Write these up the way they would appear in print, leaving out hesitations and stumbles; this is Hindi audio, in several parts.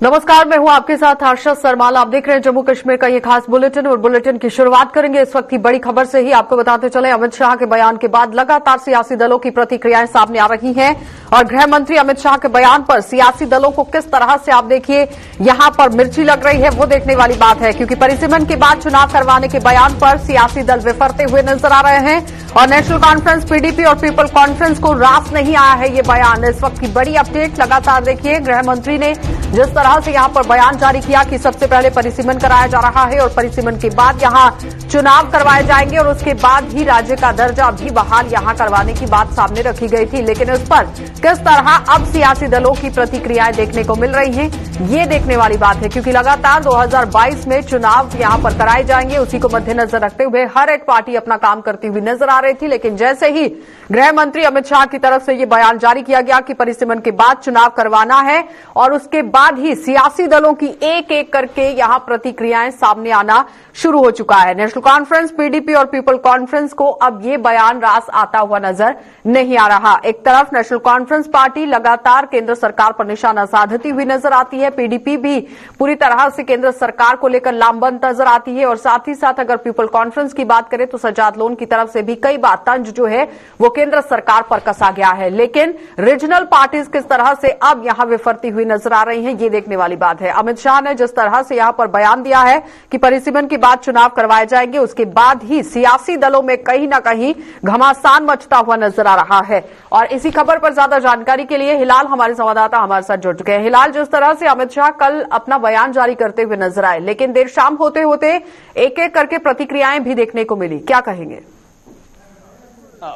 नमस्कार, मैं हूं आपके साथ हर्षद सरमाल। आप देख रहे हैं जम्मू कश्मीर का ये खास बुलेटिन और बुलेटिन की शुरुआत करेंगे इस वक्त की बड़ी खबर से ही। आपको बताते चले, अमित शाह के बयान के बाद लगातार सियासी दलों की प्रतिक्रियाएं सामने आ रही हैं और गृह मंत्री अमित शाह के बयान पर सियासी दलों को किस तरह से आप देखिए यहां पर मिर्ची लग रही है वो देखने वाली बात है, क्योंकि परिसीमन के बाद चुनाव करवाने के बयान पर सियासी दल विफरते हुए नजर आ रहे हैं और नेशनल कॉन्फ्रेंस, पीडीपी और पीपल कॉन्फ्रेंस को रास नहीं आया है ये बयान। इस वक्त की बड़ी अपडेट लगातार देखिए, गृह मंत्री ने जिस तरह से यहां पर बयान जारी किया कि सबसे पहले परिसीमन कराया जा रहा है और परिसीमन के बाद यहां चुनाव करवाए जाएंगे और उसके बाद ही राज्य का दर्जा भी बहाल यहां करवाने की बात सामने रखी गई थी। लेकिन इस पर किस तरह अब सियासी दलों की प्रतिक्रियाएं देखने को मिल रही हैं ये देखने वाली बात है, क्योंकि लगातार 2022 में चुनाव यहां पर कराए जाएंगे, उसी को मद्देनजर रखते हुए हर एक पार्टी अपना काम करती हुई नजर आ रही थी। लेकिन जैसे ही गृह मंत्री अमित शाह की तरफ से ये बयान जारी किया गया कि परिसीमन के बाद चुनाव करवाना है और उसके बाद ही सियासी दलों की एक एक करके यहां प्रतिक्रियाएं सामने आना शुरू हो चुका है। नेशनल कॉन्फ्रेंस, पीडीपी और पीपल कॉन्फ्रेंस को अब ये बयान रास आता हुआ नजर नहीं आ रहा। एक तरफ नेशनल कॉन्फ्रेंस पार्टी लगातार केंद्र सरकार पर निशाना साधती हुई नजर आती है, पीडीपी भी पूरी तरह से केंद्र सरकार को लेकर लामबंद नजर आती है और साथ ही साथ अगर पीपल कॉन्फ्रेंस की बात करें तो सज्जाद लोन की तरफ से भी कई बार तंज जो है वो केंद्र सरकार पर कसा गया है। लेकिन रीजनल पार्टीज किस तरह से अब यहां विफरती हुई नजर आ रही हैं ये देखने वाली बात है। अमित शाह ने जिस तरह से यहां पर बयान दिया है कि परिसीमन के बाद चुनाव करवाए जाएंगे, उसके बाद ही सियासी दलों में कहीं ना कहीं घमासान मचता हुआ नजर आ रहा है। और इसी खबर पर ज्यादा जानकारी के लिए हिलाल हमारे संवाददाता हमारे साथ जुड़ चुके हैं। हिलाल, जिस तरह से अमित शाह कल अपना बयान जारी करते हुए नजर आए, लेकिन देर शाम होते होते एक एक करके प्रतिक्रियाएं भी देखने को मिली, क्या कहेंगे?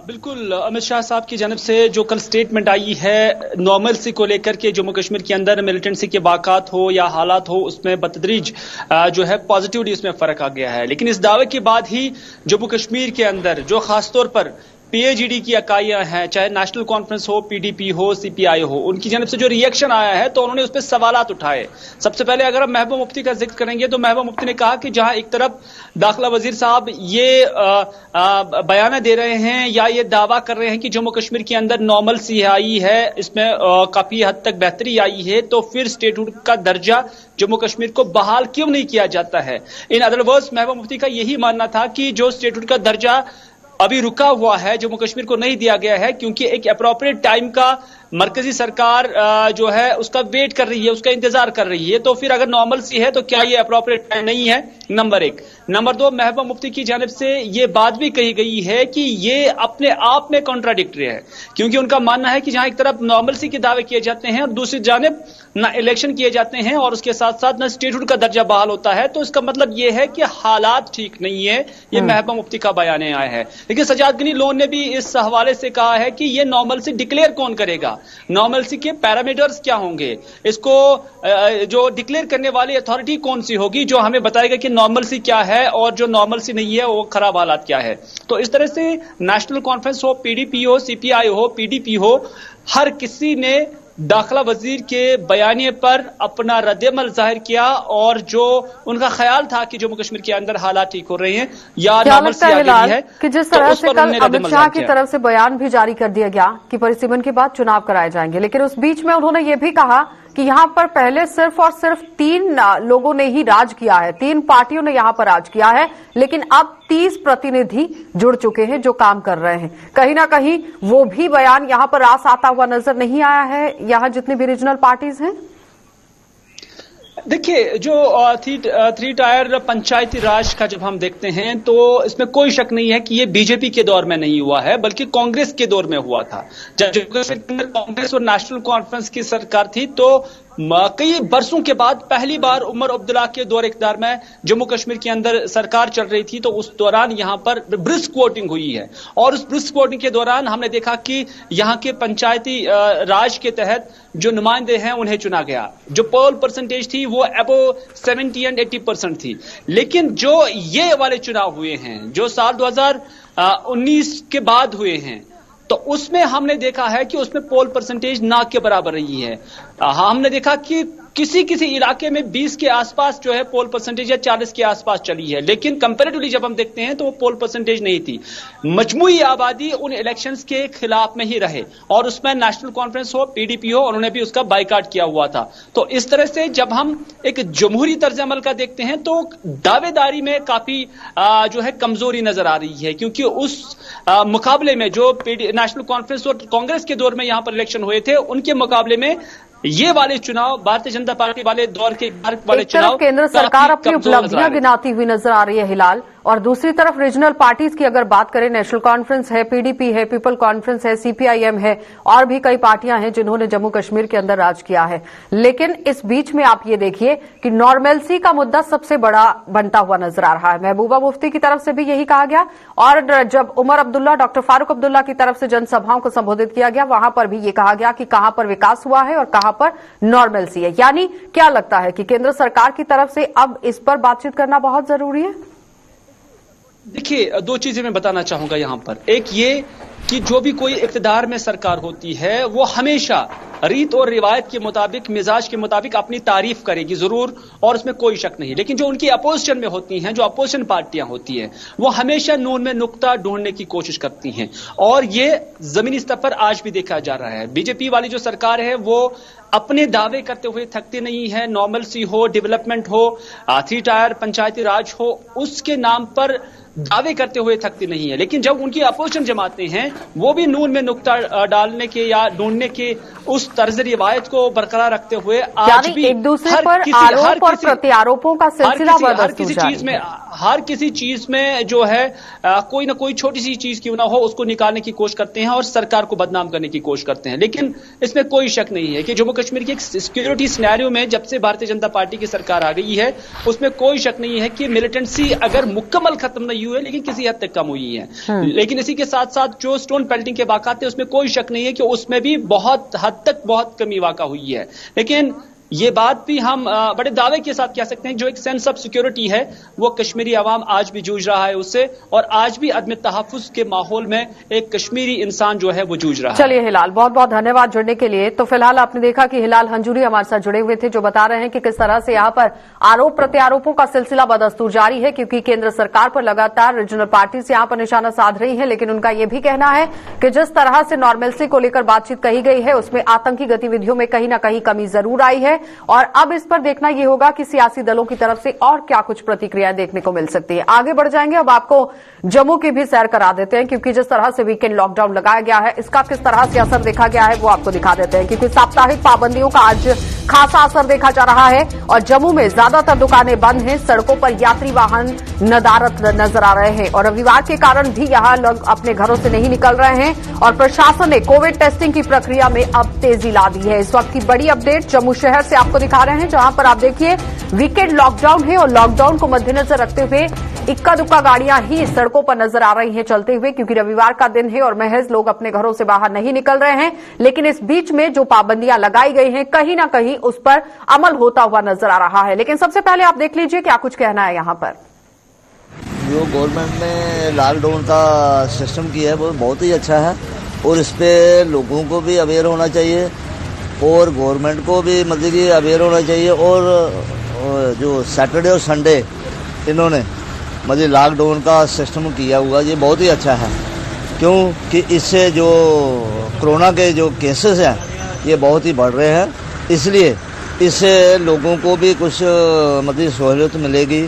बिल्कुल, अमित शाह साहब की जानब से जो कल स्टेटमेंट आई है नॉर्मलसी को लेकर के, जम्मू कश्मीर के अंदर मिलिटेंसी के बाकात हो या हालात हो उसमें बतदरीज जो है पॉजिटिविटी उसमें फर्क आ गया है। लेकिन इस दावे के बाद ही जम्मू कश्मीर के अंदर जो खासतौर पर पीएजीडी की इकाइयां हैं, चाहे नेशनल कॉन्फ्रेंस हो, पीडीपी हो, सीपीआई हो, उनकी जानब से जो रिएक्शन आया है तो उन्होंने उस पर सवालात उठाए। सबसे पहले अगर हम महबूबा मुफ्ती का जिक्र करेंगे तो महबूबा मुफ्ती ने कहा कि जहां एक तरफ दाखिला वजीर साहब ये बयान दे रहे हैं या ये दावा कर रहे हैं कि जम्मू कश्मीर के अंदर नॉर्मल सी आई है, इसमें काफी हद तक बेहतरी आई है, तो फिर स्टेटहुड का दर्जा जम्मू कश्मीर को बहाल क्यों नहीं किया जाता है। In other words Mehbooba Mufti का यही मानना था कि जो स्टेटहुड का दर्जा अभी रुका हुआ है जम्मू कश्मीर को नहीं दिया गया है, क्योंकि एक अप्रोप्रिएट टाइम का मरकजी सरकार जो है उसका वेट कर रही है, उसका इंतजार कर रही है। तो फिर अगर नॉर्मल सी है तो क्या ये अप्रोप्रिएट टाइम नहीं है? नंबर एक। नंबर दो, महबूबा मुफ्ती की जानिब से ये बात भी कही गई है कि ये अपने आप में कॉन्ट्राडिक्टरी है, क्योंकि उनका मानना है कि जहां एक तरफ नॉर्मल सी के दावे किए जाते हैं और दूसरी जानिब ना इलेक्शन किए जाते हैं और उसके साथ साथ ना स्टेटहुड का दर्जा बहाल होता है, तो इसका मतलब यह है कि हालात ठीक नहीं है। ये महबूबा मुफ्ती का बयान आया है। लेकिन सज्जाद गनी लोन ने भी इस हवाले से कहा है कि ये नॉर्मलसी डिक्लेयर कौन करेगा, नॉर्मलसी के पैरामीटर्स क्या होंगे, इसको जो डिक्लेयर करने वाली अथॉरिटी कौन सी होगी जो हमें बताएगा कि नॉर्मलसी क्या है और जो नॉर्मलसी नहीं है वो खराब हालात क्या है। तो इस तरह से नेशनल कॉन्फ्रेंस हो, पीडीपी हो, सीपीआई हो, पीडीपी हो, हर किसी ने दाखिला वजीर के बयानिए पर अपना रद्द-ए-अमल जाहिर किया और जो उनका ख्याल था कि जम्मू कश्मीर के अंदर हालात ठीक हो रहे हैं या नॉर्मलसी आ गई है, कि जिस तरह से कल अमित शाह की तरफ से बयान भी जारी कर दिया गया कि परिसीमन के बाद चुनाव कराए जाएंगे, लेकिन उस बीच में उन्होंने ये भी कहा कि यहां पर पहले सिर्फ और सिर्फ 3 लोगों ने ही राज किया है, 3 पार्टियों ने यहां पर राज किया है, लेकिन अब 30 प्रतिनिधि जुड़ चुके हैं जो काम कर रहे हैं। कहीं ना कहीं वो भी बयान यहां पर रास आता हुआ नजर नहीं आया है यहां जितनी भी रीजनल पार्टीज हैं। देखिए, जो थ्री टायर पंचायती राज का जब हम देखते हैं तो इसमें कोई शक नहीं है कि ये बीजेपी के दौर में नहीं हुआ है बल्कि कांग्रेस के दौर में हुआ था। जब कांग्रेस और नेशनल कॉन्फ्रेंस की सरकार थी तो कई बरसों के बाद पहली बार उमर अब्दुल्ला के दौर इक़्तिदार में जम्मू कश्मीर के अंदर सरकार चल रही थी, तो उस दौरान यहां पर ब्रिस्क वोटिंग हुई है और उस ब्रिस्क वोटिंग के दौरान हमने देखा कि यहां के पंचायती राज के तहत जो नुमाइंदे हैं उन्हें चुना गया। जो पोल परसेंटेज थी वो अबव 70 और 80% थी। लेकिन जो ये वाले चुनाव हुए हैं जो साल 2019 के बाद हुए हैं तो उसमें हमने देखा है कि उसमें पोल परसेंटेज ना के बराबर रही है। हमने देखा कि किसी किसी इलाके में 20 के आसपास जो है पोल परसेंटेज या 40 के आसपास चली है, लेकिन कंपैरेटिवली जब हम देखते हैं तो वो पोल परसेंटेज नहीं थी। मजमूई आबादी उन इलेक्शंस के खिलाफ में ही रहे और उसमें नेशनल कॉन्फ्रेंस हो, पीडीपी हो, उन्होंने भी उसका बाइकाट किया हुआ था। तो इस तरह से जब हम एक जमहूरी तर्ज अमल का देखते हैं तो दावेदारी में काफी जो है कमजोरी नजर आ रही है, क्योंकि उस मुकाबले में जो नेशनल कॉन्फ्रेंस और कांग्रेस के दौर में यहां पर इलेक्शन हुए थे, उनके मुकाबले में ये वाले चुनाव भारतीय जनता पार्टी वाले दौर के वाले चुनाव केंद्र सरकार अपनी उपलब्धियां गिनाती हुई नजर आ रही है हिलाल, और दूसरी तरफ रीजनल पार्टीज की अगर बात करें, नेशनल कॉन्फ्रेंस है, पीडीपी है, पीपल कॉन्फ्रेंस है, सीपीआईएम है और भी कई पार्टियां हैं जिन्होंने जम्मू कश्मीर के अंदर राज किया है। लेकिन इस बीच में आप ये देखिए कि नॉर्मेल्सी का मुद्दा सबसे बड़ा बनता हुआ नजर आ रहा है। महबूबा मुफ्ती की तरफ से भी यही कहा गया और जब उमर अब्दुल्ला, डॉक्टर फारूक अब्दुल्ला की तरफ से जनसभाओं को संबोधित किया गया, वहां पर भी ये कहा गया कि कहां पर विकास हुआ है और कहां पर नॉर्मेल्सी है। यानी क्या लगता है कि केंद्र सरकार की तरफ से अब इस पर बातचीत करना बहुत जरूरी है? देखिए, दो चीजें मैं बताना चाहूंगा यहां पर। एक ये कि जो भी कोई इक्तदार में सरकार होती है वो हमेशा रीत और रिवायत के मुताबिक, मिजाज के मुताबिक अपनी तारीफ करेगी जरूर, और उसमें कोई शक नहीं। लेकिन जो उनकी अपोजिशन में होती हैं, जो अपोजिशन पार्टियां होती हैं, वो हमेशा नून में नुक्ता ढूंढने की कोशिश करती हैं और ये जमीनी स्तर पर आज भी देखा जा रहा है। बीजेपी वाली जो सरकार है वो अपने दावे करते हुए थकती नहीं है। नॉर्मलसी हो, डेवलपमेंट हो, 3 टायर पंचायती राज हो, उसके नाम पर दावे करते हुए थकती नहीं है। लेकिन जब उनकी अपोजिशन जमाते हैं वो भी नून में नुक्ता डालने के या ढूंढने के उस तर्ज रिवायत को बरकरार रखते हुए आज भी एक दूसरे पर आरोप और प्रत्यारोपों का सिलसिला हर किसी चीज में जो है कोई ना कोई छोटी सी चीज क्यों ना हो उसको निकालने की कोशिश करते हैं और सरकार को बदनाम करने की कोशिश करते हैं। लेकिन इसमें कोई शक नहीं है कि जम्मू कश्मीर के एक सिक्योरिटी सिनेरियो में जब से भारतीय जनता पार्टी की सरकार आ गई है उसमें कोई शक नहीं है कि मिलिटेंसी अगर मुकम्मल खत्म नहीं हुई है लेकिन किसी हद तक कम हुई है। लेकिन इसी के साथ साथ जो स्टोन पेल्टिंग के वाक़ात थे उसमें कोई शक नहीं है कि उसमें भी बहुत हद तक बहुत कमी वाक़ा हुई है। लेकिन ये बात भी हम बड़े दावे के साथ कह सकते हैं जो एक सेंस ऑफ सिक्योरिटी है वो कश्मीरी अवाम आज भी जूझ रहा है उससे, और आज भी अदम तहफ़्फ़ुज़ के माहौल में एक कश्मीरी इंसान जो है वो जूझ रहा है। चलिए हिलाल, बहुत बहुत धन्यवाद जुड़ने के लिए। तो फिलहाल आपने देखा कि हिलाल हंजूरी हमारे साथ जुड़े हुए थे जो बता रहे हैं कि किस तरह से यहाँ पर आरोप प्रत्यारोपों का सिलसिला बदस्तूर जारी है, क्योंकि केंद्र सरकार पर लगातार रीजनल पार्टी से यहाँ पर निशाना साध रही है। लेकिन उनका यह भी कहना है कि जिस तरह से नॉर्मेल्सी को लेकर बातचीत कही गई है उसमें आतंकी गतिविधियों में कहीं न कहीं कमी जरूर आई है, और अब इस पर देखना यह होगा कि सियासी दलों की तरफ से और क्या कुछ प्रतिक्रियाएं देखने को मिल सकती है। आगे बढ़ जाएंगे, अब आपको जम्मू की भी सैर करा देते हैं, क्योंकि जिस तरह से वीकेंड लॉकडाउन लगाया गया है इसका किस तरह से असर देखा गया है वो आपको दिखा देते हैं, क्योंकि साप्ताहिक पाबंदियों का आज खासा असर देखा जा रहा है और जम्मू में ज्यादातर दुकानें बंद हैं, सड़कों पर यात्री वाहन नदारद नजर आ रहे हैं और रविवार के कारण भी यहां लोग अपने घरों से नहीं निकल रहे हैं और प्रशासन ने कोविड टेस्टिंग की प्रक्रिया में अब तेजी ला दी है। इस वक्त की बड़ी अपडेट जम्मू शहर से आपको दिखा रहे हैं, जहां पर आप देखिए वीकेंड लॉकडाउन है और लॉकडाउन को मद्देनजर रखते हुए इक्का दुक्का गाड़ियां ही सड़कों पर नजर आ रही हैं चलते हुए, क्योंकि रविवार का दिन है और महज लोग अपने घरों से बाहर नहीं निकल रहे हैं। लेकिन इस बीच में जो पाबंदियां लगाई गई हैं कहीं ना कहीं उस पर अमल होता हुआ नजर आ रहा है। लेकिन सबसे पहले आप देख लीजिए क्या कुछ कहना है यहां पर। जो गवर्नमेंट ने लॉकडाउन का सिस्टम किया है वो बहुत ही अच्छा है और इस पे लोगों को भी अवेयर होना चाहिए और गवर्नमेंट को भी मतलब कि अवेयर होना चाहिए। और जो सैटरडे और संडे इन्होंने मतलब लॉकडाउन का सिस्टम किया हुआ ये बहुत ही अच्छा है, क्योंकि इससे जो कोरोना के जो केसेस हैं ये बहुत ही बढ़ रहे हैं, इसलिए इससे लोगों को भी कुछ मतलब सहूलियत मिलेगी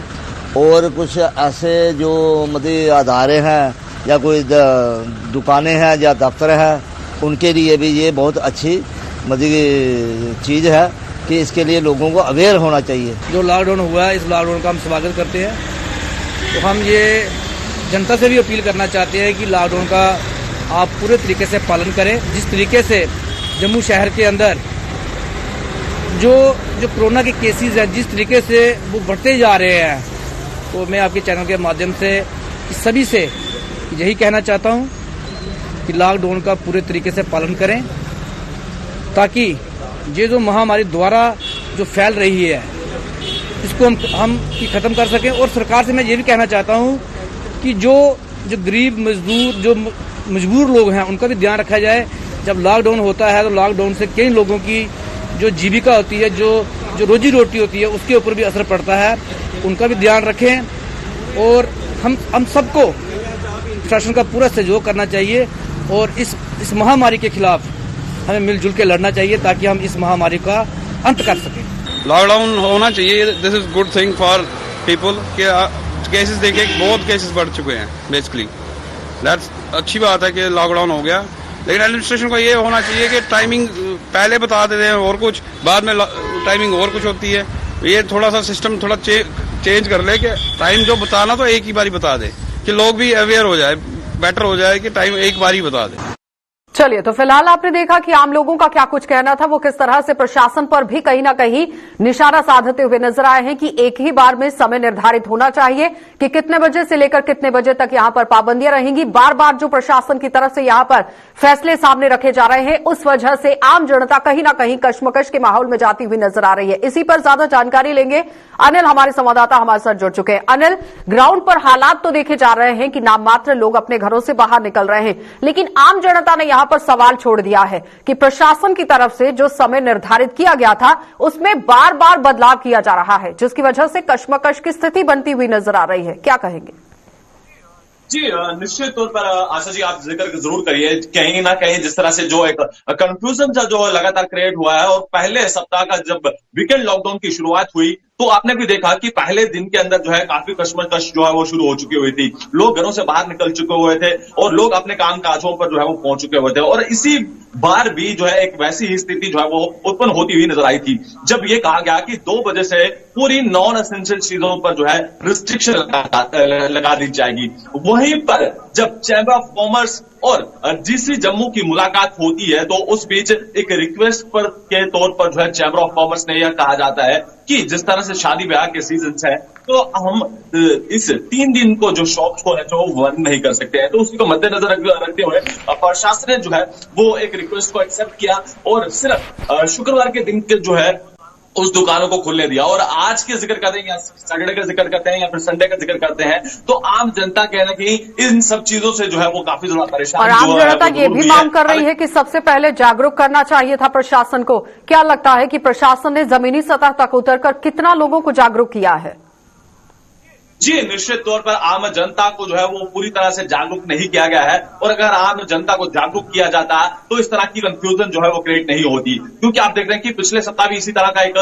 और कुछ ऐसे जो मतलब अदारे हैं या कोई दुकानें हैं या दफ्तर हैं उनके लिए भी ये बहुत अच्छी मतलब चीज़ है कि इसके लिए लोगों को अवेयर होना चाहिए। जो लॉकडाउन हुआ है इस लॉकडाउन का हम स्वागत करते हैं। तो हम ये जनता से भी अपील करना चाहते हैं कि लॉकडाउन का आप पूरे तरीके से पालन करें। जिस तरीके से जम्मू शहर के अंदर जो कोरोना के केसेस हैं जिस तरीके से वो बढ़ते जा रहे हैं, तो मैं आपके चैनल के माध्यम से सभी से यही कहना चाहता हूं कि लॉकडाउन का पूरे तरीके से पालन करें, ताकि ये जो महामारी द्वारा जो फैल रही है इसको हम खत्म कर सकें। और सरकार से मैं ये भी कहना चाहता हूं कि जो गरीब मजदूर जो मजबूर लोग हैं उनका भी ध्यान रखा जाए। जब लॉकडाउन होता है तो लॉकडाउन से कई लोगों की जो जीविका होती है, जो जो रोजी रोटी होती है उसके ऊपर भी असर पड़ता है, उनका भी ध्यान रखें। और हम सबको प्रशासन का पूरा सहयोग करना चाहिए और इस महामारी के खिलाफ हमें मिलजुल के लड़ना चाहिए ताकि हम इस महामारी का अंत कर सकें। लॉकडाउन होना चाहिए, this is good thing for people के केसेस देखे बहुत केसेस बढ़ चुके हैं बेसिकली, दैट्स अच्छी बात है कि लॉकडाउन हो गया। लेकिन एडमिनिस्ट्रेशन को ये होना चाहिए कि टाइमिंग पहले बता देते हैं और कुछ, बाद में टाइमिंग और कुछ होती है। ये थोड़ा सा सिस्टम थोड़ा चेंज कर ले कि टाइम जो बताना तो एक ही बारी बता दे कि लोग भी अवेयर हो जाए, बेटर हो जाए कि टाइम एक बार ही बता दे। चलिए, तो फिलहाल आपने देखा कि आम लोगों का क्या कुछ कहना था, वो किस तरह से प्रशासन पर भी कहीं ना कहीं निशाना साधते हुए नजर आए हैं कि एक ही बार में समय निर्धारित होना चाहिए कि कितने बजे से लेकर कितने बजे तक यहां पर पाबंदियां रहेंगी। बार बार जो प्रशासन की तरफ से यहां पर फैसले सामने रखे जा रहे हैं, उस वजह से आम जनता कहीं ना कहीं कश्मकश के माहौल में जाती हुई नजर आ रही है। इसी पर ज्यादा जानकारी लेंगे, अनिल हमारे संवाददाता हमारे साथ जुड़ चुके हैं। अनिल, ग्राउंड पर हालात तो देखे जा रहे हैं कि नाम मात्र लोग अपने घरों से बाहर निकल रहे हैं, लेकिन आम जनता ने पर सवाल छोड़ दिया है कि प्रशासन की तरफ से जो समय निर्धारित किया गया था उसमें बार बार बदलाव किया जा रहा है, जिसकी वजह से कश्मकश की स्थिति बनती हुई नजर आ रही है। क्या कहेंगे? जी, निश्चित तौर पर आशा जी आप जिक्र जरूर करिए। कहीं ना कहीं जिस तरह से जो एक कंफ्यूजन था जो लगातार क्रिएट हुआ है, और पहले सप्ताह का जब वीकेंड लॉकडाउन की शुरुआत हुई तो आपने भी देखा कि पहले दिन के अंदर जो है काफी कश्मकश जो है वो शुरू हो चुकी हुई थी। लोग घरों से बाहर निकल चुके हुए थे और लोग अपने काम काजों पर जो है वो पहुंच चुके हुए थे, और इसी बार भी जो है एक वैसी ही स्थिति जो है वो उत्पन्न होती हुई नजर आई थी जब ये कहा गया कि 2 बजे से पूरी नॉन एसेंशियल चीजों पर जो है रिस्ट्रिक्शन लगा दी जाएगी। वहीं पर जब चैम्बर ऑफ कॉमर्स और डीसी जम्मू की मुलाकात होती है तो उस बीच एक रिक्वेस्ट पर के तौर पर जो है चैम्बर ऑफ कॉमर्स ने यह कहा जाता है कि जिस तरह से शादी ब्याह के सीजन है तो हम इस 3 दिन को जो शॉप्स को है जो बंद नहीं कर सकते हैं, तो उसी को मद्देनजर रखते हुए प्रशासन ने जो है वो एक रिक्वेस्ट को एक्सेप्ट किया और सिर्फ शुक्रवार के दिन के जो है उस दुकानों को खुलने दिया। और आज के जिक्र करते हैं या सैटरडे का जिक्र करते हैं या फिर संडे का जिक्र करते हैं, तो आम जनता कहना कि इन सब चीजों से जो है वो काफी ज्यादा परेशान और आम जनता ये भी मांग कर रही है कि सबसे पहले जागरूक करना चाहिए था प्रशासन को। क्या लगता है कि प्रशासन ने जमीनी सतह तक उतरकर कितना लोगों को जागरूक किया है? जी, निश्चित तौर पर आम जनता को जो है वो पूरी तरह से जागरूक नहीं किया गया है, और अगर आम जनता को जागरूक किया जाता तो इस तरह की कंफ्यूजन जो है वो क्रिएट नहीं होती। क्योंकि आप देख रहे हैं कि पिछले सप्ताह भी इसी तरह का एक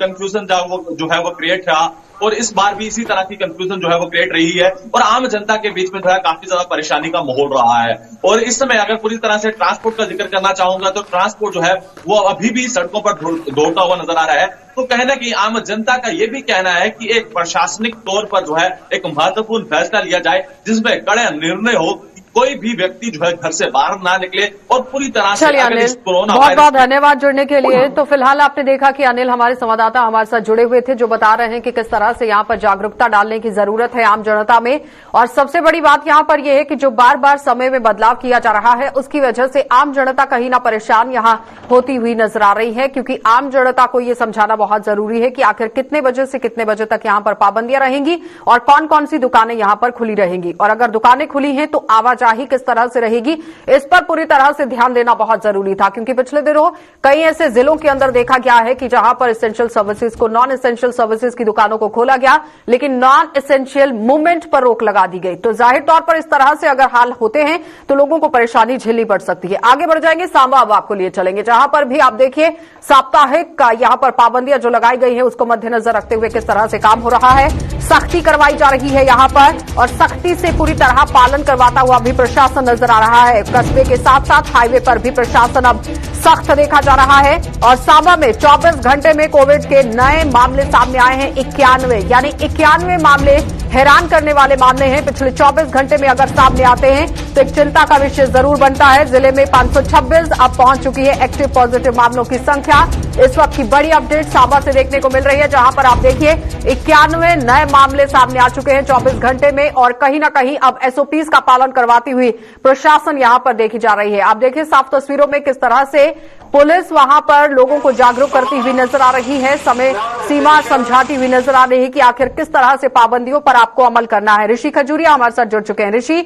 कंफ्यूजन जो है वो क्रिएट था, और इस बार भी इसी तरह की कंफ्यूजन जो है वो क्रिएट रही है, और आम जनता के बीच में जो है काफी ज्यादा परेशानी का माहौल रहा है। और इस समय अगर पूरी तरह से ट्रांसपोर्ट का जिक्र करना चाहूंगा तो ट्रांसपोर्ट जो है वो अभी भी सड़कों पर दौड़ता हुआ नजर आ रहा है। तो कहना कि आम जनता का ये भी कहना है कि एक प्रशासनिक तौर पर जो है एक महत्वपूर्ण फैसला लिया जाए जिसमें कड़े निर्णय हो, कोई भी व्यक्ति जो है घर से बाहर ना निकले, और पूरी तरह से अनिल, बहुत बहुत धन्यवाद जुड़ने के लिए। तो फिलहाल आपने देखा कि अनिल हमारे संवाददाता हमारे साथ जुड़े हुए थे, जो बता रहे हैं कि किस तरह से यहाँ पर जागरूकता डालने की जरूरत है आम जनता में। और सबसे बड़ी बात यहाँ पर यह है कि जो बार बार समय में बदलाव किया जा रहा है उसकी वजह से आम जनता कहीं ना परेशान यहाँ होती हुई नजर आ रही है, क्योंकि आम जनता को ये समझाना बहुत जरूरी है कि आखिर कितने बजे से कितने बजे तक यहाँ पर पाबंदियां रहेंगी और कौन कौन सी दुकानें यहाँ पर खुली रहेंगी, और अगर दुकानें खुली हैं तो आवाजाही किस तरह से रहेगी, इस पर पूरी तरह से ध्यान देना बहुत जरूरी था। क्योंकि पिछले दिनों कई ऐसे जिलों के अंदर देखा गया है कि जहां पर एसेंशियल सर्विसेज को नॉन एसेंशियल सर्विसेज की दुकानों को खोला गया, लेकिन नॉन एसेंशियल मूवमेंट पर रोक लगा दी गई। तो जाहिर तौर पर इस तरह से अगर हाल होते हैं तो लोगों को परेशानी झेलनी पड़ सकती है। आगे बढ़ जाएंगे, सांबा अब आपको लिए चलेंगे, जहां पर भी आप देखिए साप्ताहिक का यहां पर पाबंदियां जो लगाई गई है उसको मद्देनजर रखते हुए किस तरह से काम हो रहा है, सख्ती करवाई जा रही है यहां पर, और सख्ती से पूरी तरह पालन करवाता हुआ भी प्रशासन नजर आ रहा है। कस्बे के साथ साथ हाईवे पर भी प्रशासन अब सख्त देखा जा रहा है। और सांबा में 24 घंटे में कोविड के नए मामले सामने आए हैं 91, यानी 91 मामले हैरान करने वाले मामले हैं। पिछले 24 घंटे में अगर सामने आते हैं तो एक चिंता का विषय जरूर बनता है। जिले में 526 अब पहुंच चुकी है एक्टिव पॉजिटिव मामलों की संख्या। इस वक्त की बड़ी अपडेट सांबा से देखने को मिल रही है, जहां पर आप देखिए 91 नए मामले सामने आ चुके हैं 24 घंटे में, और कहीं ना कहीं अब एसओपीज का पालन करवाती हुई प्रशासन यहां पर देखी जा रही है। आप देखिए साफ तस्वीरों में किस तरह से पुलिस वहां पर लोगों को जागरूक करती हुई नजर आ रही है, समय सीमा समझाती हुई नजर आ रही है कि आखिर किस तरह से पाबंदियों पर आपको अमल करना है। ऋषि खजूरिया हमारे साथ जुड़ चुके हैं। ऋषि,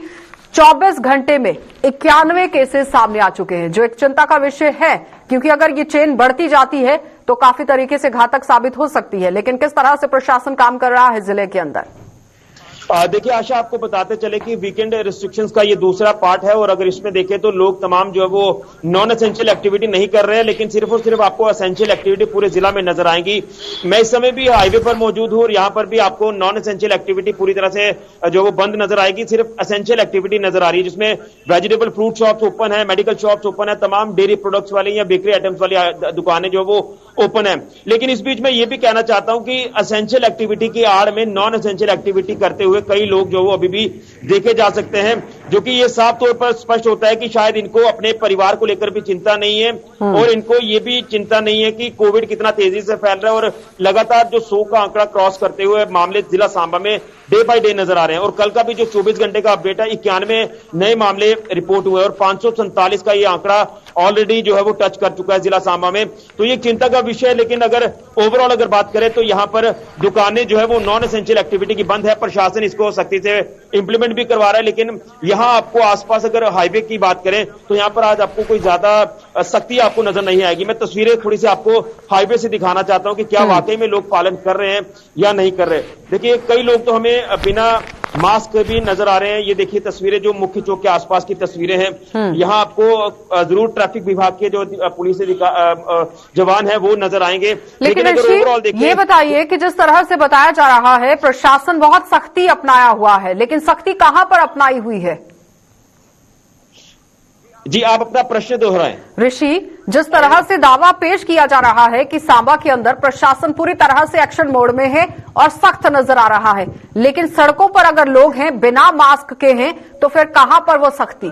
24 घंटे में 91 केसेस सामने आ चुके हैं, जो एक चिंता का विषय है, क्योंकि अगर ये चेन बढ़ती जाती है तो काफी तरीके से घातक साबित हो सकती है। लेकिन किस तरह से प्रशासन काम कर रहा है जिले के अंदर? देखिए आशा, आपको बताते चले कि वीकेंड रिस्ट्रिक्शंस का ये दूसरा पार्ट है और अगर इसमें देखें तो लोग तमाम जो है वो नॉन एसेंशियल एक्टिविटी नहीं कर रहे हैं, लेकिन सिर्फ और सिर्फ आपको एसेंशियल एक्टिविटी पूरे जिला में नजर आएंगी। मैं इस समय भी हाईवे पर मौजूद हूं और यहां पर भी आपको नॉन एसेंशियल एक्टिविटी पूरी तरह से जो वो बंद नजर आएगी। सिर्फ एसेंशियल एक्टिविटी नजर आ रही है, जिसमें वेजिटेबल फ्रूट शॉप्स ओपन है, मेडिकल शॉप्स ओपन है, तमाम डेयरी प्रोडक्ट्स वाली या बेकरी आइटम्स वाली दुकानें जो वो ओपन है। लेकिन इस बीच में ये भी कहना चाहता हूं कि एसेंशियल एक्टिविटी की आड़ में नॉन एसेंशियल एक्टिविटी करते हुए कई लोग जो वो अभी भी देखे जा सकते हैं, जो कि ये साफ तौर पर स्पष्ट होता है कि शायद इनको अपने परिवार को लेकर भी चिंता नहीं है और इनको ये भी चिंता नहीं है कि कोविड कितना तेजी से फैल रहा है और लगातार जो 100 का आंकड़ा क्रॉस करते हुए मामले जिला सांबा में डे बाय डे नजर आ रहे हैं। और कल का भी जो 24 घंटे का अपडेट है, 91 नए मामले रिपोर्ट हुए और 547 का ये आंकड़ा ऑलरेडी जो है वो टच कर चुका है जिला सांबा में। तो ये चिंता का विषय है। लेकिन अगर ओवरऑल अगर बात करें तो यहां पर दुकानें जो है वो नॉन एसेंशियल एक्टिविटी की बंद है। प्रशासन इसको सख्ती से इंप्लीमेंट भी करवा रहा है, लेकिन यहां आपको आसपास अगर हाईवे की बात करें तो यहां पर आज आपको कोई ज्यादा सख्ती आपको नजर नहीं आएगी। मैं तस्वीरें थोड़ी सी आपको हाईवे से दिखाना चाहता हूं कि क्या वाकई में लोग पालन कर रहे हैं या नहीं कर रहे। देखिए कई लोग तो हमें बिना मास्क भी नजर आ रहे हैं। ये देखिए तस्वीरें जो मुख्य चौक के आसपास की तस्वीरें हैं। यहाँ आपको जरूर ट्रैफिक विभाग के जो पुलिस जवान है वो नजर आएंगे। लेकिन ओवरऑल देखिए, ये बताइए कि जिस तरह से बताया जा रहा है प्रशासन बहुत सख्ती अपनाया हुआ है, लेकिन सख्ती कहां पर अपनाई हुई है? जी आप अपना प्रश्न दोहराएं। ऋषि, जिस तरह से दावा पेश किया जा रहा है कि सांबा के अंदर प्रशासन पूरी तरह से एक्शन मोड में है और सख्त नजर आ रहा है, लेकिन सड़कों पर अगर लोग हैं बिना मास्क के हैं तो फिर कहां पर वो सख्ती?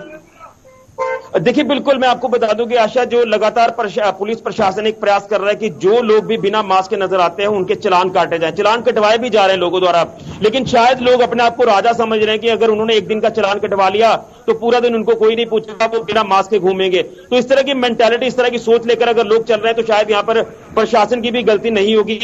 देखिए बिल्कुल मैं आपको बता दूं कि आशा, जो लगातार पुलिस प्रशासन एक प्रयास कर रहा है कि जो लोग भी बिना मास्क के नजर आते हैं उनके चालान काटे जाएं। चालान कटवाए भी जा रहे हैं लोगों द्वारा, लेकिन शायद लोग अपने आप को राजा समझ रहे हैं कि अगर उन्होंने एक दिन का चालान कटवा लिया तो पूरा दिन उनको कोई नहीं पूछेगा, वो बिना मास्क के घूमेंगे। तो इस तरह की मेंटालिटी, इस तरह की सोच लेकर अगर लोग चल रहे हैं तो शायद यहाँ पर प्रशासन की भी गलती नहीं होगी।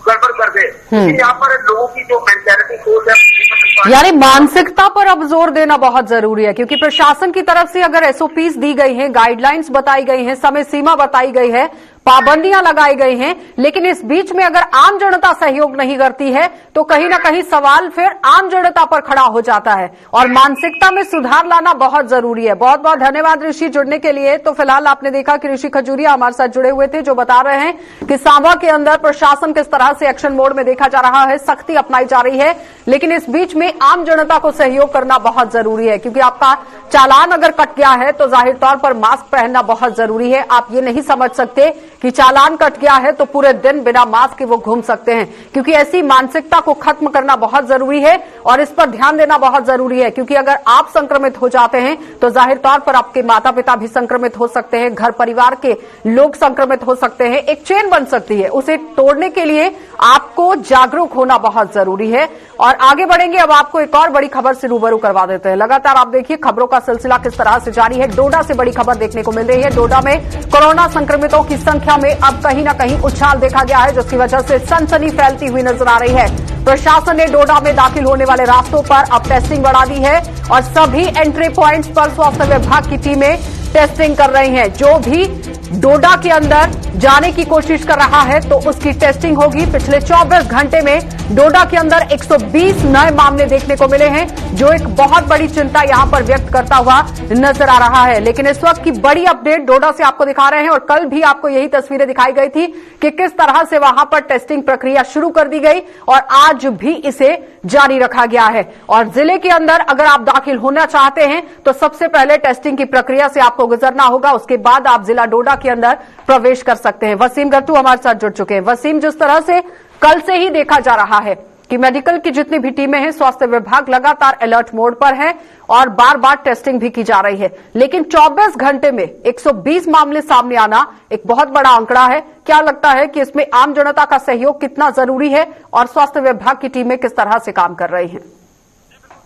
गड़बड़ कर दे, यहाँ पर लोगों की जो मेंटालिटी सोच है, यानी मानसिकता पर अब जोर देना बहुत जरूरी है, क्योंकि प्रशासन की तरफ से अगर एसओपीज दी गई हैं, गाइडलाइंस बताई गई हैं, समय सीमा बताई गई है, पाबंदियां लगाई गई हैं, लेकिन इस बीच में अगर आम जनता सहयोग नहीं करती है तो कहीं ना कहीं सवाल फिर आम जनता पर खड़ा हो जाता है और मानसिकता में सुधार लाना बहुत जरूरी है। बहुत बहुत धन्यवाद ऋषि जुड़ने के लिए। तो फिलहाल आपने देखा कि ऋषि खजूरिया हमारे साथ जुड़े हुए थे, जो बता रहे हैं कि सांबा के अंदर प्रशासन किस तरह से एक्शन मोड में देखा जा रहा है, सख्ती अपनाई जा रही है, लेकिन इस बीच में आम जनता को सहयोग करना बहुत जरूरी है, क्योंकि आपका चालान अगर कट गया है तो जाहिर तौर पर मास्क पहनना बहुत जरूरी है। आप ये नहीं समझ सकते कि चालान कट गया है तो पूरे दिन बिना मास्क के वो घूम सकते हैं, क्योंकि ऐसी मानसिकता को खत्म करना बहुत जरूरी है और इस पर ध्यान देना बहुत जरूरी है, क्योंकि अगर आप संक्रमित हो जाते हैं तो जाहिर तौर पर आपके माता पिता भी संक्रमित हो सकते हैं, घर परिवार के लोग संक्रमित हो सकते हैं, एक चेन बन सकती है। उसे तोड़ने के लिए आपको जागरूक होना बहुत जरूरी है। और आगे बढ़ेंगे, अब आपको एक और बड़ी खबर से रूबरू करवा देते हैं। लगातार आप देखिए खबरों का सिलसिला किस तरह से जारी है। डोडा से बड़ी खबर देखने को मिल रही है। डोडा में कोरोना संक्रमितों की संख्या में अब कहीं न कहीं उछाल देखा गया है, जिसकी वजह से सनसनी फैलती हुई नजर आ रही है। प्रशासन ने डोडा में दाखिल होने वाले रास्तों पर अब टेस्टिंग बढ़ा दी है और सभी एंट्री प्वाइंट्स पर स्वास्थ्य विभाग की टीमें टेस्टिंग कर रही हैं। जो भी डोडा के अंदर जाने की कोशिश कर रहा है तो उसकी टेस्टिंग होगी। पिछले 24 घंटे में डोडा के अंदर 120 नए मामले देखने को मिले हैं, जो एक बहुत बड़ी चिंता यहां पर व्यक्त करता हुआ नजर आ रहा है। लेकिन इस वक्त की बड़ी अपडेट डोडा से आपको दिखा रहे हैं और कल भी आपको यही तस्वीरें दिखाई गई थी कि किस तरह से वहां पर टेस्टिंग प्रक्रिया शुरू कर दी गई और आज भी इसे जारी रखा गया है। और जिले के अंदर अगर आप दाखिल होना चाहते हैं तो सबसे पहले टेस्टिंग की प्रक्रिया से आपको गुजरना होगा, उसके बाद आप जिला डोडा के अंदर प्रवेश कर सकते हैं। वसीम गट्टू हमारे साथ जुड़ चुके हैं। वसीम, जिस तरह से कल से ही देखा जा रहा है कि मेडिकल की जितनी भी टीमें हैं, स्वास्थ्य विभाग लगातार अलर्ट मोड पर है और बार बार टेस्टिंग भी की जा रही है, लेकिन 24 घंटे में 120 मामले सामने आना एक बहुत बड़ा आंकड़ा है। क्या लगता है कि इसमें आम जनता का सहयोग कितना जरूरी है और स्वास्थ्य विभाग की टीमें किस तरह से काम कर रही हैं?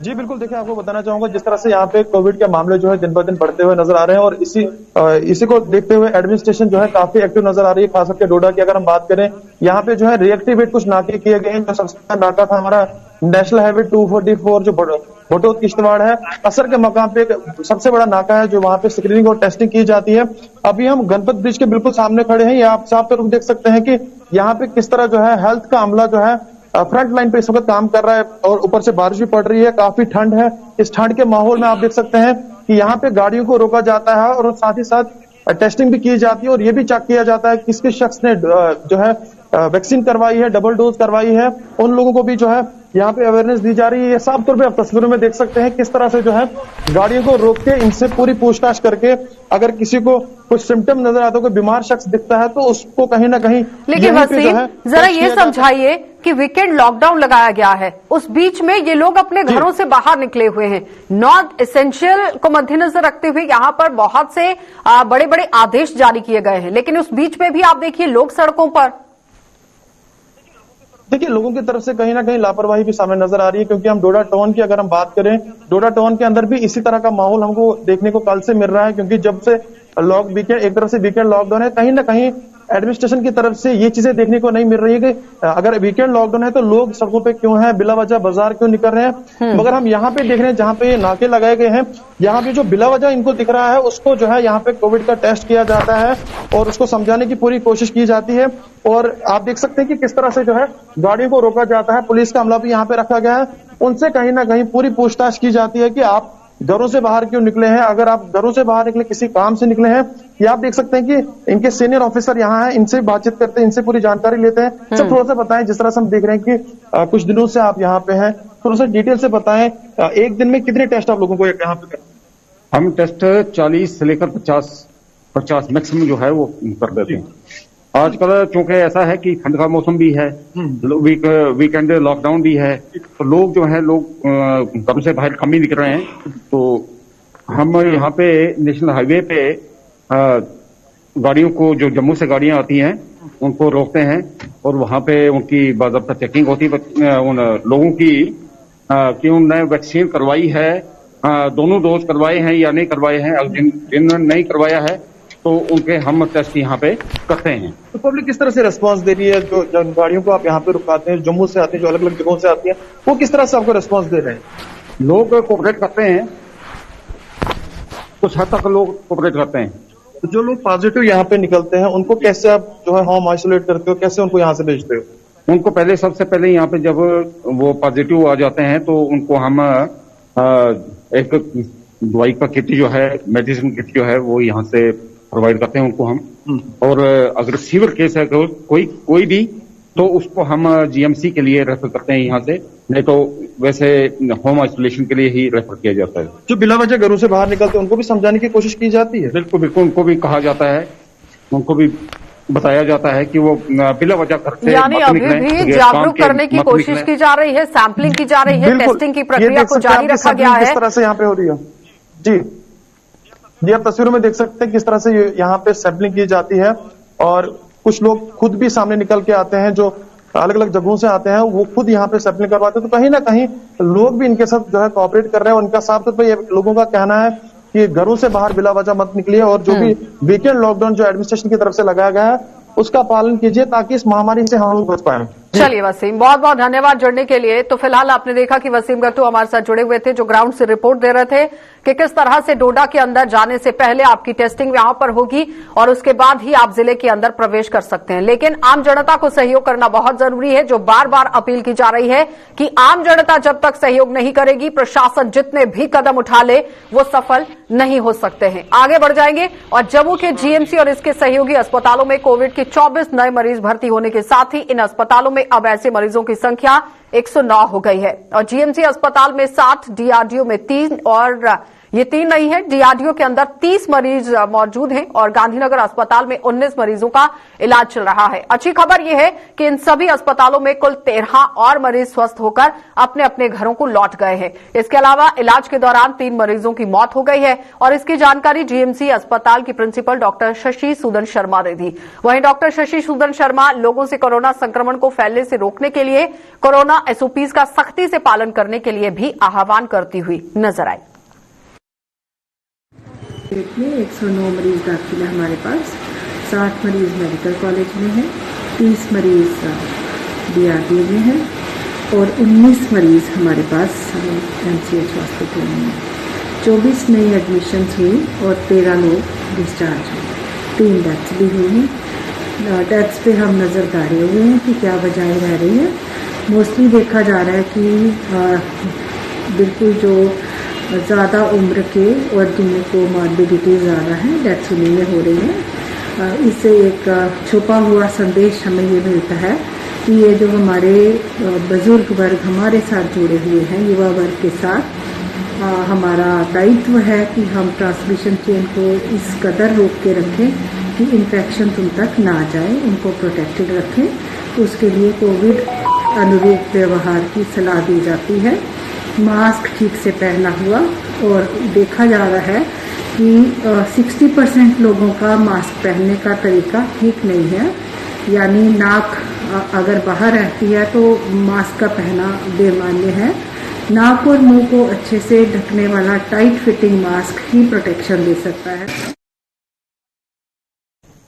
जी बिल्कुल, देखिए आपको बताना चाहूंगा जिस तरह से यहाँ पे कोविड के मामले जो है दिन ब दिन बढ़ते हुए नजर आ रहे हैं और इसी को देखते हुए एडमिनिस्ट्रेशन जो है काफी एक्टिव नजर आ रही है। खास करके डोडा की अगर हम बात करें, यहाँ पे जो है रिएक्टिवेट कुछ नाके किए गए हैं। जो सबसे नाका था हमारा नेशनल हाईवे 244 जो भटोद किश्तवाड़ है, असर के मकाम पे एक सबसे बड़ा नाका है जो वहां पे स्क्रीनिंग और टेस्टिंग की जाती है। अभी हम गणपत ब्रिज के बिल्कुल सामने खड़े हैं, ये आप साफ तौर पर देख सकते हैं कि यहाँ पे किस तरह जो है हेल्थ का अमला जो है फ्रंट लाइन पे इस वक्त काम कर रहा है और ऊपर से बारिश भी पड़ रही है, काफी ठंड है। इस ठंड के माहौल में आप देख सकते हैं कि यहाँ पे गाड़ियों को रोका जाता है और साथ ही साथ टेस्टिंग भी की जाती है और ये भी चेक किया जाता है किस किस शख्स ने जो है वैक्सीन करवाई है, डबल डोज करवाई है, उन लोगों को भी जो है यहाँ पे अवेयरनेस दी जा रही है। ये साफ तौर पे आप तस्वीरों में देख सकते हैं किस तरह से जो है गाड़ियों को रोक के इनसे पूरी पूछताछ करके अगर किसी को कुछ सिम्टम नजर आता है, कोई बीमार शख्स दिखता है तो उसको कहीं ना कहीं। लेकिन वसीम जरा ये समझाइए कि वीकेंड लॉकडाउन लगाया गया है, उस बीच में ये लोग अपने घरों से बाहर निकले हुए हैं, नॉन एसेंशियल को मद्देनजर रखते हुए यहाँ पर बहुत से बड़े बड़े आदेश जारी किए गए हैं, लेकिन उस बीच में भी आप देखिए लोग सड़कों पर। देखिए लोगों की तरफ से कहीं ना कहीं लापरवाही भी सामने नजर आ रही है, क्योंकि हम डोडा टाउन की अगर हम बात करें, डोडा टाउन के अंदर भी इसी तरह का माहौल हमको देखने को कल से मिल रहा है, क्योंकि जब से वीकेंड एक तरफ से वीकेंड लॉकडाउन है, कहीं ना कहीं एडमिनिस्ट्रेशन की तरफ से ये चीजें देखने को नहीं मिल रही है कि अगर वीकेंड लॉकडाउन है तो लोग सड़कों पे क्यों हैं, बिला वजह बाजार क्यों निकल रहे हैं। मगर हम यहाँ पे देख रहे हैं जहाँ पे ये नाके लगाए गए हैं, यहाँ पे जो बिला वजह इनको दिख रहा है उसको जो है यहाँ पे कोविड का टेस्ट किया जाता है और उसको समझाने की पूरी कोशिश की जाती है। और आप देख सकते हैं कि किस तरह से जो है गाड़ियों को रोका जाता है, पुलिस का अमला भी यहाँ पे रखा गया है, उनसे कहीं ना कहीं पूरी पूछताछ की जाती है कि आप घरों से बाहर क्यों निकले हैं, अगर आप घरों से बाहर निकले किसी काम से निकले हैं। ये आप देख सकते हैं कि इनके सीनियर ऑफिसर यहाँ हैं, इनसे बातचीत करते हैं, इनसे पूरी जानकारी लेते हैं। सब थोड़ा सा बताएं, जिस तरह से हम देख रहे हैं कि कुछ दिनों से आप यहाँ पे हैं, थोड़ा सा डिटेल से बताएं, एक दिन में कितने टेस्ट आप लोगों को यहाँ पे करते हैं? हम टेस्ट 40 से लेकर 50 मैक्सिमम जो है वो कर देते हैं। आजकल चूंकि ऐसा है कि ठंड का मौसम भी है, वीकेंड लॉकडाउन भी है, तो लोग जो है घर से बाहर कम ही निकल रहे हैं। तो हम यहाँ पे नेशनल हाईवे पे गाड़ियों को, जो जम्मू से गाड़ियां आती हैं उनको रोकते हैं और वहां पे उनकी बाज़ाब्ता चेकिंग होती है उन लोगों की कि उन्होंने वैक्सीन करवाई है, दोनों डोज करवाए हैं या नहीं करवाए हैं। अगर जिन्होंने नहीं करवाया है तो उनके हम टेस्ट यहाँ पे करते हैं। तो पब्लिक किस तरह से रिस्पांस दे रही है? जो गाड़ियों को आप यहाँ पे रुकाते हैं, जम्मू से आती है, जो अलग अलग जगहों से आती है, वो किस तरह से आपको रिस्पांस दे रहे हैं? लोग कोऑपरेट करते हैं, कुछ हद तक लोग कोऑपरेट करते हैं। तो जो लोग पॉजिटिव यहाँ पे निकलते हैं उनको कैसे आप जो है होम आइसोलेट करते हो, कैसे उनको यहाँ से भेजते हो? उनको पहले सबसे पहले यहाँ पे जब वो पॉजिटिव आ जाते हैं तो उनको हम एक दवाई का किट जो है, मेडिसिन किट जो है वो यहाँ से प्रोवाइड करते हैं उनको हम। और अगर सीवियर केस है कोई भी तो उसको हम जीएमसी के लिए रेफर करते हैं यहाँ से, नहीं तो वैसे होम आइसोलेशन के लिए ही रेफर किया जाता है। जो बिला वजह घरों से बाहर निकलते हैं उनको भी समझाने की कोशिश की जाती है? बिल्कुल बिल्कुल, उनको भी कहा जाता है, उनको भी बताया जाता है कि वो बिला वजह घर से यानी अभी भी जागरूक करने की कोशिश की जा रही है, सैंपलिंग की जा रही है, टेस्टिंग की प्रक्रिया को जारी रखा गया है। किस तरह से यहाँ पे हो रही है जी आप तस्वीरों में देख सकते हैं किस तरह से यहाँ पे सैंपलिंग की जाती है और कुछ लोग खुद भी सामने निकल के आते हैं, जो अलग अलग जगहों से आते हैं, वो खुद यहाँ पे सैंपलिंग करवाते हैं। तो कहीं ना कहीं लोग भी इनके साथ जो है कोऑपरेट कर रहे हैं। उनका साफ तौर पर लोगों का कहना है कि घरों से बाहर बिला वजह मत निकलिए और जो भी वीकेंड लॉकडाउन जो एडमिनिस्ट्रेशन की तरफ से लगाया गया है उसका पालन कीजिए ताकि इस महामारी से हम लोग बच पाए। चलिए वसीम, बहुत बहुत धन्यवाद जुड़ने के लिए। तो फिलहाल आपने देखा कि वसीम गट्टू हमारे साथ जुड़े हुए थे, जो ग्राउंड से रिपोर्ट दे रहे थे कि किस तरह से डोडा के अंदर जाने से पहले आपकी टेस्टिंग यहां पर होगी और उसके बाद ही आप जिले के अंदर प्रवेश कर सकते हैं। लेकिन आम जनता को सहयोग करना बहुत जरूरी है, जो बार बार अपील की जा रही है कि आम जनता जब तक सहयोग नहीं करेगी, प्रशासन जितने भी कदम उठा ले वो सफल नहीं हो सकते हैं। आगे बढ़ जाएंगे और जम्मू के जीएमसी और इसके सहयोगी अस्पतालों में कोविड के 24 नए मरीज भर्ती होने के साथ ही इन अस्पतालों में अब ऐसे मरीजों की संख्या 109 हो गई है और जीएमसी अस्पताल में 60, डीआरडीओ में 3 और ये 3 नहीं है, डीआरडीओ के अंदर 30 मरीज मौजूद हैं और गांधीनगर अस्पताल में 19 मरीजों का इलाज चल रहा है। अच्छी खबर यह है कि इन सभी अस्पतालों में कुल 13 और मरीज स्वस्थ होकर अपने अपने घरों को लौट गए हैं। इसके अलावा इलाज के दौरान 3 मरीजों की मौत हो गई है और इसकी जानकारी जीएमसी अस्पताल की प्रिंसिपल डॉक्टर शशि सूदन शर्मा ने दी। वहीं डॉक्टर शशि सूदन शर्मा लोगों से कोरोना संक्रमण को फैलने से रोकने के लिए कोरोना एसओपीज का सख्ती से पालन करने के लिए भी आह्वान करती हुई नजर आई। में 109 मरीज दाखिल है हमारे पास, 60 मरीज मेडिकल कॉलेज में है, 30 मरीज डीआरडीओ में है और 19 मरीज हमारे पास MCH हॉस्पिटल में हैं। 24 नई एडमिशन्स हुई और 13 लोग डिस्चार्ज हुए। 3 डेथ्स भी हुई हैं। डेथ्स पे हम नज़र डाले हुए हैं कि क्या वजह रह रही है। मोस्टली देखा जा रहा है कि बिल्कुल जो ज़्यादा उम्र के और जिनमें को मॉर्बिडिटी ज़्यादा है, डेथ्स उन्हीं में हो रही है। इससे एक छुपा हुआ संदेश हमें ये मिलता है कि ये जो हमारे बुजुर्ग वर्ग हमारे साथ जुड़े हुए हैं, युवा वर्ग के साथ हमारा दायित्व है कि हम ट्रांसमिशन चेन को इस कदर रोक के रखें कि इन्फेक्शन उन तक ना जाए, उनको प्रोटेक्टेड रखें। उसके लिए कोविड अनुरूप व्यवहार की सलाह दी जाती है। मास्क ठीक से पहना हुआ, और देखा जा रहा है कि 60% लोगों का मास्क पहनने का तरीका ठीक नहीं है, यानी नाक अगर बाहर रहती है तो मास्क का पहना बेमान्य है। नाक और मुंह को अच्छे से ढकने वाला टाइट फिटिंग मास्क ही प्रोटेक्शन दे सकता है।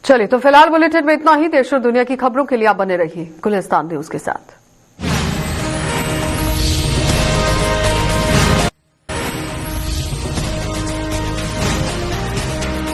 चलिए, तो फिलहाल बुलेटिन में इतना ही। देश और दुनिया की खबरों के लिए आप बने रहिए गुलिस्तान न्यूज के साथ।